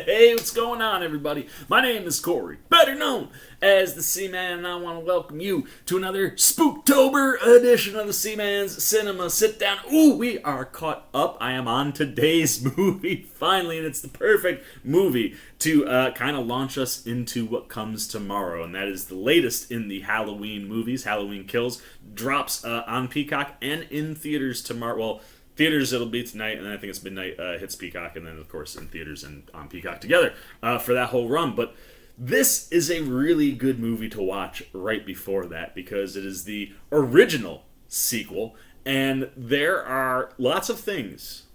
Hey, what's going on, everybody? My name is Corey, better known as the Seaman, and I want to welcome you to another Spooktober edition of the Seaman's Cinema Sit Down. Ooh, we are caught up. I am on today's movie, finally, and it's the perfect movie to kind of launch us into what comes tomorrow, and that is the latest in the Halloween movies. Halloween Kills drops on Peacock and in theaters tomorrow. Well, theaters it'll be tonight, and then I think it's midnight hits Peacock, and then of course in theaters and on Peacock together for that whole run. But this is a really good movie to watch right before that because it is the original sequel, and there are lots of things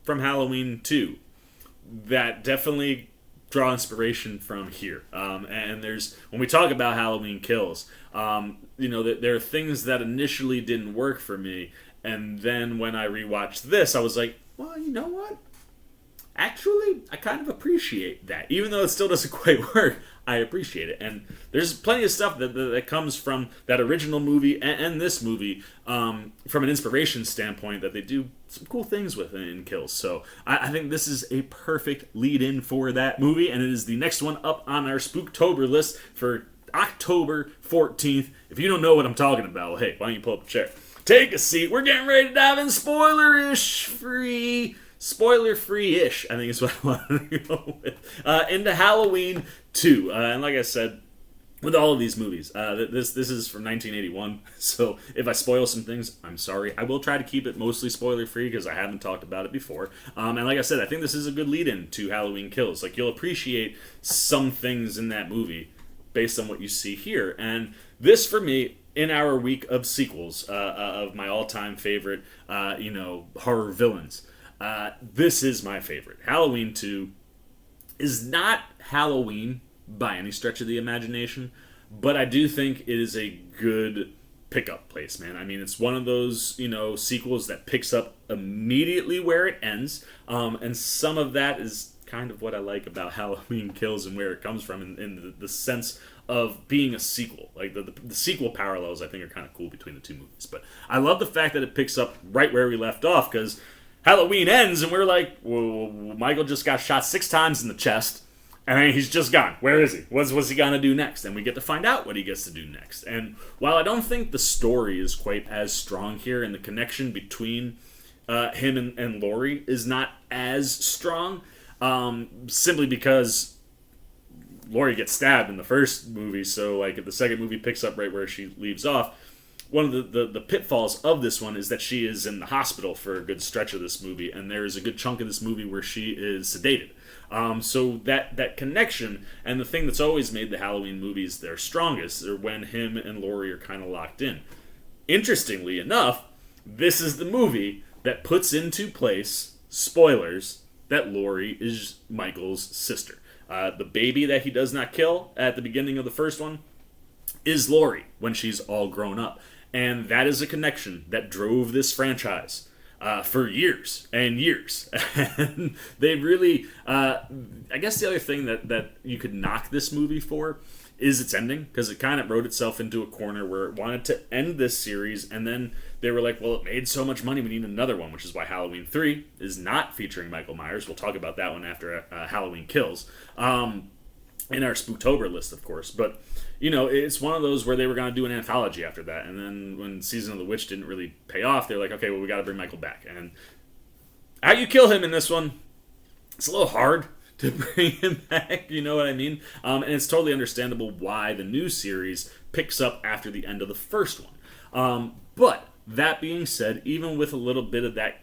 from Halloween 2 that definitely draw inspiration from here. And there's, when we talk about Halloween Kills, there are things that initially didn't work for me. And then when I rewatched this, I was like, well, you know what? Actually, I kind of appreciate that. Even though it still doesn't quite work, I appreciate it. And there's plenty of stuff that comes from that original movie and this movie from an inspiration standpoint that they do some cool things with in Kills. So I think this is a perfect lead-in for that movie, and it is the next one up on our Spooktober list for October 14th. If you don't know what I'm talking about, well, hey, why don't you pull up a chair? Take a seat. We're getting ready to dive in spoiler-free-ish, I think is what I want to go with, into Halloween 2. And like I said, with all of these movies, this is from 1981, so if I spoil some things, I'm sorry. I will try to keep it mostly spoiler-free because I haven't talked about it before. And like I said, I think this is a good lead-in to Halloween Kills. Like, you'll appreciate some things in that movie based on what you see here. And this, for me, in our week of sequels of my all-time favorite, horror villains, this is my favorite. Halloween 2 is not Halloween by any stretch of the imagination, but I do think it is a good pickup place, man. I mean, it's one of those, sequels that picks up immediately where it ends, and some of that is kind of what I like about Halloween Kills and where it comes from in the sense of being a sequel. Like the sequel parallels I think are kind of cool between the two movies. But I love the fact that it picks up right where we left off, because Halloween ends and we're like, well, Michael just got shot 6 times in the chest and then he's just gone. Where is he? What's he gonna do next? And we get to find out what he gets to do next. And while I don't think the story is quite as strong here and the connection between him and Laurie is not as strong, simply because Laurie gets stabbed in the first movie, so like if the second movie picks up right where she leaves off, one of the pitfalls of this one is that she is in the hospital for a good stretch of this movie, and there is a good chunk of this movie where she is sedated. So that connection, and the thing that's always made the Halloween movies their strongest, are when him and Laurie are kind of locked in. Interestingly enough, this is the movie that puts into place, spoilers, that Laurie is Michael's sister. The baby that he does not kill at the beginning of the first one is Laurie when she's all grown up. And that is a connection that drove this franchise for years and years. And they really, I guess the other thing that you could knock this movie for is its ending, because it kind of wrote itself into a corner where it wanted to end this series, and then they were like, well, it made so much money, we need another one, which is why Halloween 3 is not featuring Michael Myers. We'll talk about that one after Halloween Kills, in our Spooktober list, of course. But, it's one of those where they were going to do an anthology after that, and then when Season of the Witch didn't really pay off, they're like, okay, well, we got to bring Michael back. And how you kill him in this one, it's a little hard to bring him back, you know what I mean? And it's totally understandable why the new series picks up after the end of the first one. But that being said, even with a little bit of that,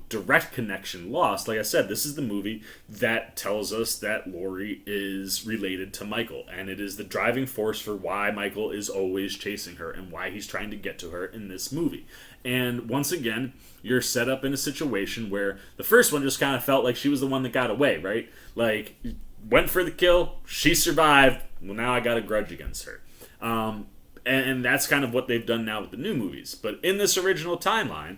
direct connection lost, like I said, this is the movie that tells us that Laurie is related to Michael, and it is the driving force for why Michael is always chasing her and why he's trying to get to her in this movie. And once again, you're set up in a situation where the first one just kind of felt like she was the one that got away, right? Like, went for the kill, she survived, well, now I got a grudge against her. And that's kind of what they've done now with the new movies. But in this original timeline,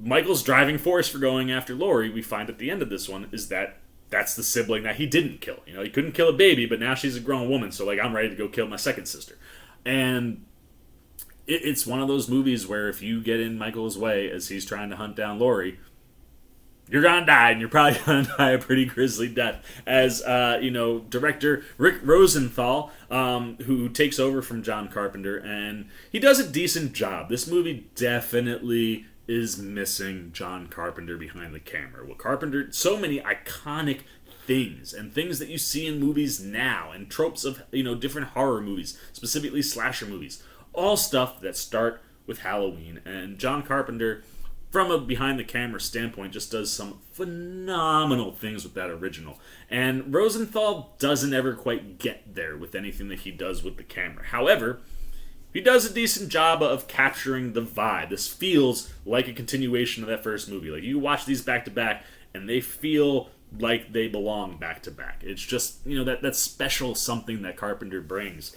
Michael's driving force for going after Laurie, we find at the end of this one, is that's the sibling that he didn't kill. He couldn't kill a baby, but now she's a grown woman, so like, I'm ready to go kill my second sister. And it's one of those movies where if you get in Michael's way as he's trying to hunt down Laurie, you're gonna die, and you're probably gonna die a pretty grisly death. As director Rick Rosenthal, who takes over from John Carpenter, and he does a decent job. This movie definitely is missing John Carpenter behind the camera. Well, Carpenter, so many iconic things and things that you see in movies now, and tropes of different horror movies, specifically slasher movies, all stuff that start with Halloween. And John Carpenter, from a behind the camera standpoint, just does some phenomenal things with that original. And Rosenthal doesn't ever quite get there with anything that he does with the camera. However, he does a decent job of capturing the vibe. This feels like a continuation of that first movie. Like, you watch these back to back, and they feel like they belong back to back. It's just, that special something that Carpenter brings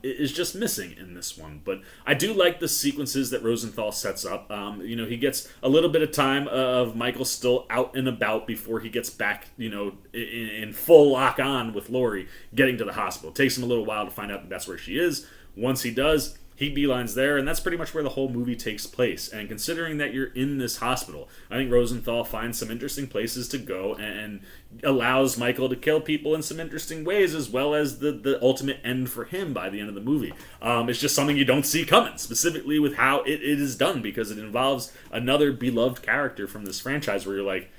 is just missing in this one. But I do like the sequences that Rosenthal sets up. He gets a little bit of time of Michael still out and about before he gets back, in full lock on with Laurie getting to the hospital. It takes him a little while to find out that that's where she is. Once he does, he beelines there, and that's pretty much where the whole movie takes place. And considering that you're in this hospital, I think Rosenthal finds some interesting places to go and allows Michael to kill people in some interesting ways, as well as the ultimate end for him by the end of the movie. It's just something you don't see coming, specifically with how it is done, because it involves another beloved character from this franchise where you're like,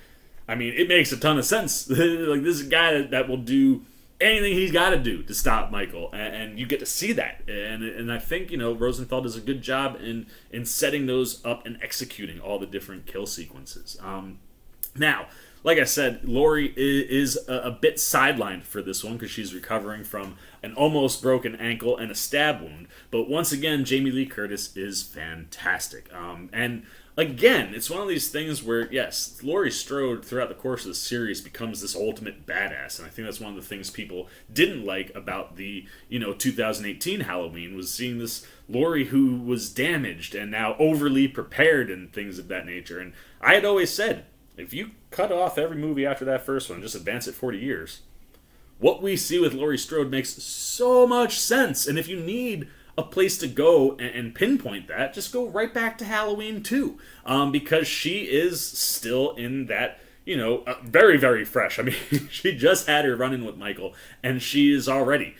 I mean, it makes a ton of sense. Like, this is a guy that will do anything he's got to do to stop Michael, and you get to see that, and I think Rosenthal does a good job in setting those up and executing all the different kill sequences. Now, like I said, Laurie is a bit sidelined for this one because she's recovering from an almost broken ankle and a stab wound, but once again, Jamie Lee Curtis is fantastic, and again, it's one of these things where, yes, Laurie Strode throughout the course of the series becomes this ultimate badass, and I think that's one of the things people didn't like about the 2018 Halloween, was seeing this Laurie who was damaged and now overly prepared and things of that nature. And I had always said, if you cut off every movie after that first one and just advance it 40 years, what we see with Laurie Strode makes so much sense. And if you need a place to go and pinpoint that, just go right back to Halloween 2, because she is still in that, very, very fresh. I mean, she just had her run-in with Michael, and she is already,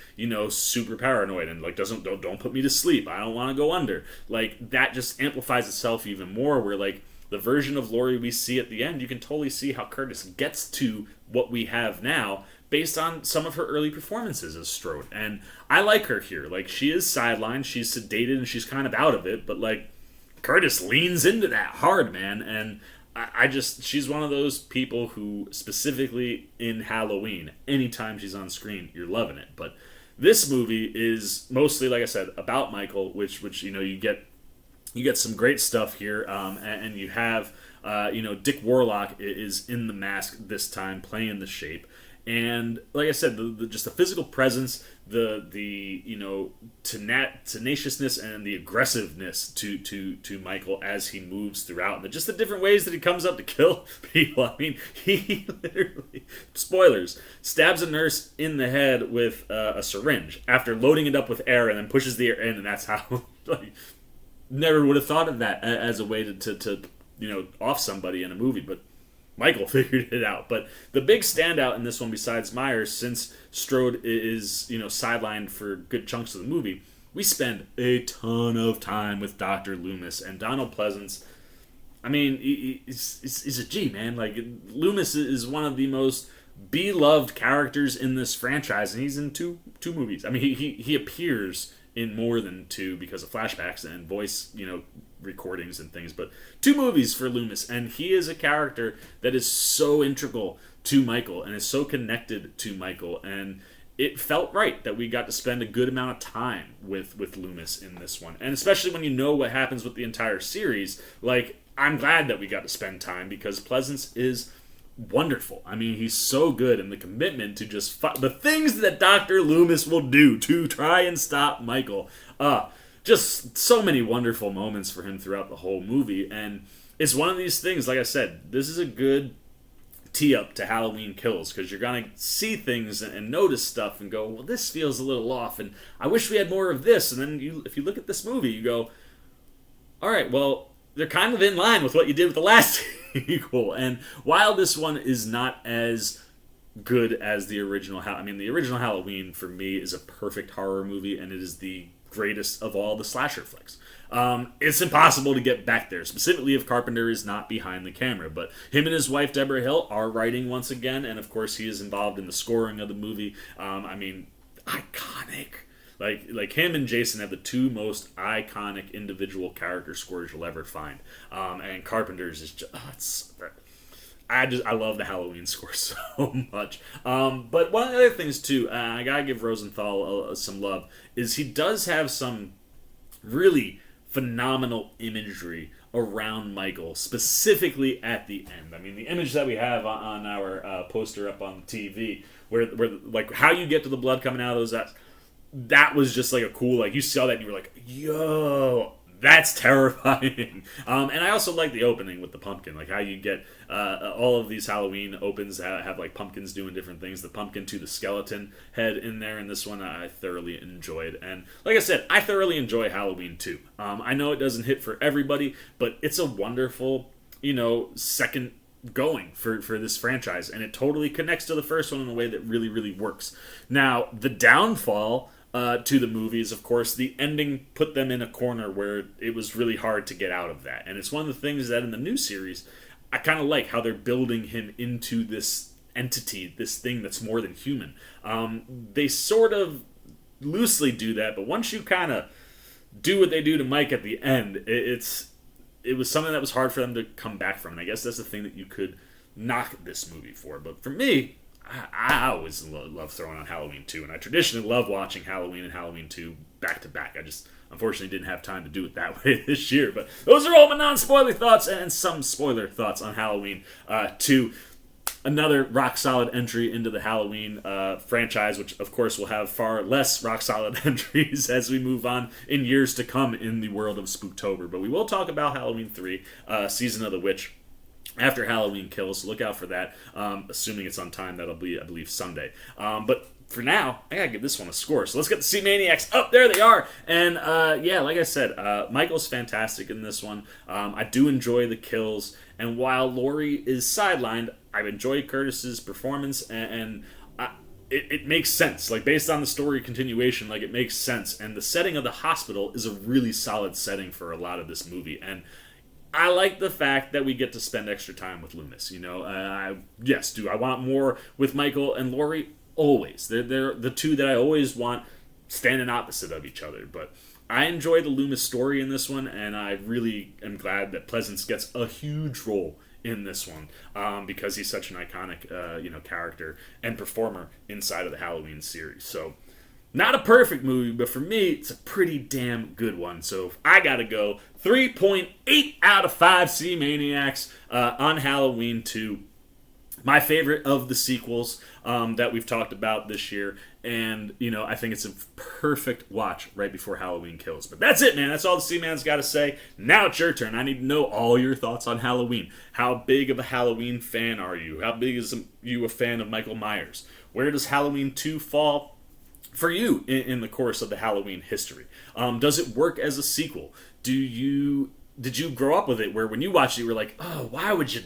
super paranoid and like don't put me to sleep. I don't want to go under. Like, that just amplifies itself even more. Where like the version of Laurie we see at the end, you can totally see how Curtis gets to what we have now, based on some of her early performances as Strode. And I like her here. Like, she is sidelined, she's sedated, and she's kind of out of it, but like, Curtis leans into that hard, man. And she's one of those people who, specifically in Halloween, anytime she's on screen, you're loving it. But this movie is mostly, like I said, about Michael, which you get some great stuff here, and you have Dick Warlock is in the mask this time, playing the Shape. And like I said, just the physical presence, the tenaciousness and the aggressiveness to Michael as he moves throughout, and just the different ways that he comes up to kill people. I mean, he literally, spoilers, stabs a nurse in the head with a syringe after loading it up with air, and then pushes the air in, and that's how. Like, never would have thought of that as a way to off somebody in a movie, but Michael figured it out. But the big standout in this one, besides Myers, since Strode is sidelined for good chunks of the movie, we spend a ton of time with Dr. Loomis and Donald Pleasance. I mean, he's a G, man. Like, Loomis is one of the most beloved characters in this franchise, and he's in two movies. I mean, he appears in more than two because of flashbacks and voice, recordings and things, but 2 movies for Loomis, and he is a character that is so integral to Michael and is so connected to Michael, and it felt right that we got to spend a good amount of time with Loomis in this one, and especially when you know what happens with the entire series. Like, I'm glad that we got to spend time, because Pleasance is wonderful. I mean, he's so good, and the commitment to just the things that Dr. Loomis will do to try and stop Michael, just so many wonderful moments for him throughout the whole movie. And it's one of these things, like I said, this is a good tee up to Halloween Kills, because you're going to see things and notice stuff and go, well, this feels a little off, and I wish we had more of this. And then if you look at this movie, you go, all right, well, they're kind of in line with what you did with the last sequel. And while this one is not as good as the original, the original Halloween for me is a perfect horror movie, and it is the greatest of all the slasher flicks. It's impossible to get back there, specifically if Carpenter is not behind the camera. But him and his wife, Deborah Hill, are writing once again, and of course he is involved in the scoring of the movie. Iconic. Like him and Jason have the two most iconic individual character scores you'll ever find. And Carpenter's is just... I love the Halloween score so much. But one of the other things, too, I gotta give Rosenthal some love, is he does have some really phenomenal imagery around Michael, specifically at the end. I mean, the image that we have on our poster up on the TV, where like how you get to the blood coming out of those, that was just like a cool, like you saw that and you were like, yo, that's terrifying. And I also like the opening with the pumpkin, like how you get all of these Halloween opens have like pumpkins doing different things. The pumpkin to the skeleton head in there, and this one I thoroughly enjoyed. And like I said, I thoroughly enjoy Halloween too. I know it doesn't hit for everybody, but it's a wonderful, second going for this franchise, and it totally connects to the first one in a way that really, really works. Now, the downfall to the movies, of course, the ending put them in a corner where it was really hard to get out of that. And it's one of the things that in the new series, I kind of like how they're building him into this entity, this thing that's more than human. They sort of loosely do that, but once you kind of do what they do to Mike at the end, it was something that was hard for them to come back from. And I guess that's the thing that you could knock this movie for. But for me, I always love throwing on Halloween 2, and I traditionally love watching Halloween and Halloween 2 back to back. I just unfortunately didn't have time to do it that way this year. But those are all my non-spoiler thoughts and some spoiler thoughts on Halloween 2. Another rock-solid entry into the Halloween franchise, which of course will have far less rock-solid entries as we move on in years to come in the world of Spooktober. But we will talk about Halloween 3, Season of the Witch, after Halloween Kills, so look out for that. Assuming it's on time, that'll be, I believe, Sunday. But for now, I gotta give this one a score. So let's get the C-Maniacs up. There they are. And like I said, Michael's fantastic in this one. I do enjoy the kills. And while Laurie is sidelined, I've enjoyed Curtis's performance, and it makes sense. Like, based on the story continuation, like, it makes sense. And the setting of the hospital is a really solid setting for a lot of this movie. And I like the fact that we get to spend extra time with Loomis. Yes, do I want more with Michael and Laurie? Always. They're the two that I always want standing opposite of each other. But I enjoy the Loomis story in this one, and I really am glad that Pleasance gets a huge role in this one because he's such an iconic character and performer inside of the Halloween series. So, not a perfect movie, but for me, it's a pretty damn good one. So I gotta go 3.8 out of 5 C-Maniacs on Halloween 2. My favorite of the sequels that we've talked about this year. And, I think it's a perfect watch right before Halloween Kills. But that's it, man. That's all the C-Man's got to say. Now it's your turn. I need to know all your thoughts on Halloween. How big of a Halloween fan are you? How big is you a fan of Michael Myers? Where does Halloween 2 fall for you in the course of the Halloween history? Does it work as a sequel? Did you grow up with it where when you watched it you were like, oh, why would you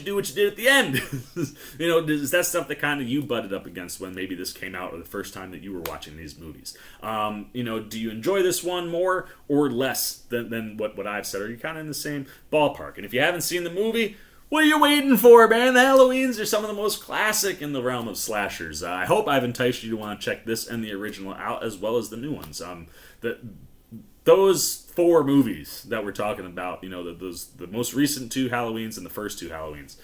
do what you did at the end? Is that stuff that kind of you butted up against when maybe this came out or the first time that you were watching these movies? Do you enjoy this one more or less than what I've said? Are you kind of in the same ballpark? And if you haven't seen the movie, what are you waiting for, man? The Halloweens are some of the most classic in the realm of slashers. I hope I've enticed you to want to check this and the original out, as well as the new ones. Those 4 movies that we're talking about, the most recent 2 Halloweens and the first 2 Halloweens,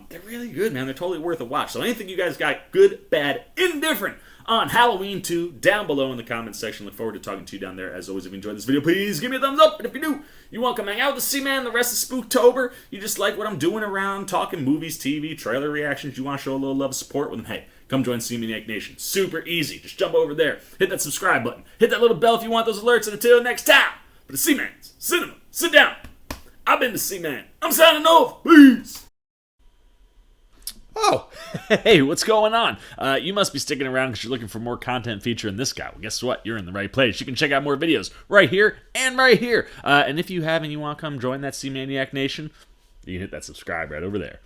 they're really good, man. They're totally worth a watch. So anything you guys got, good, bad, indifferent, on Halloween 2, down below in the comments section. Look forward to talking to you down there. As always, if you enjoyed this video, please give me a thumbs up. And if you do, you want to come hang out with the C-Man the rest of Spooktober, you just like what I'm doing around talking movies, TV, trailer reactions, you want to show a little love and support with them, hey, come join C-Maniac Nation. Super easy. Just jump over there, hit that subscribe button, hit that little bell if you want those alerts, and until next time, for the C-Man's Cinema, sit down. I've been the C-Man. I'm signing off. Peace. Oh, hey, what's going on? You must be sticking around because you're looking for more content featuring this guy. Well, guess what? You're in the right place. You can check out more videos right here and right here. And if you have and you want to come join that C-Maniac Nation, you can hit that subscribe right over there.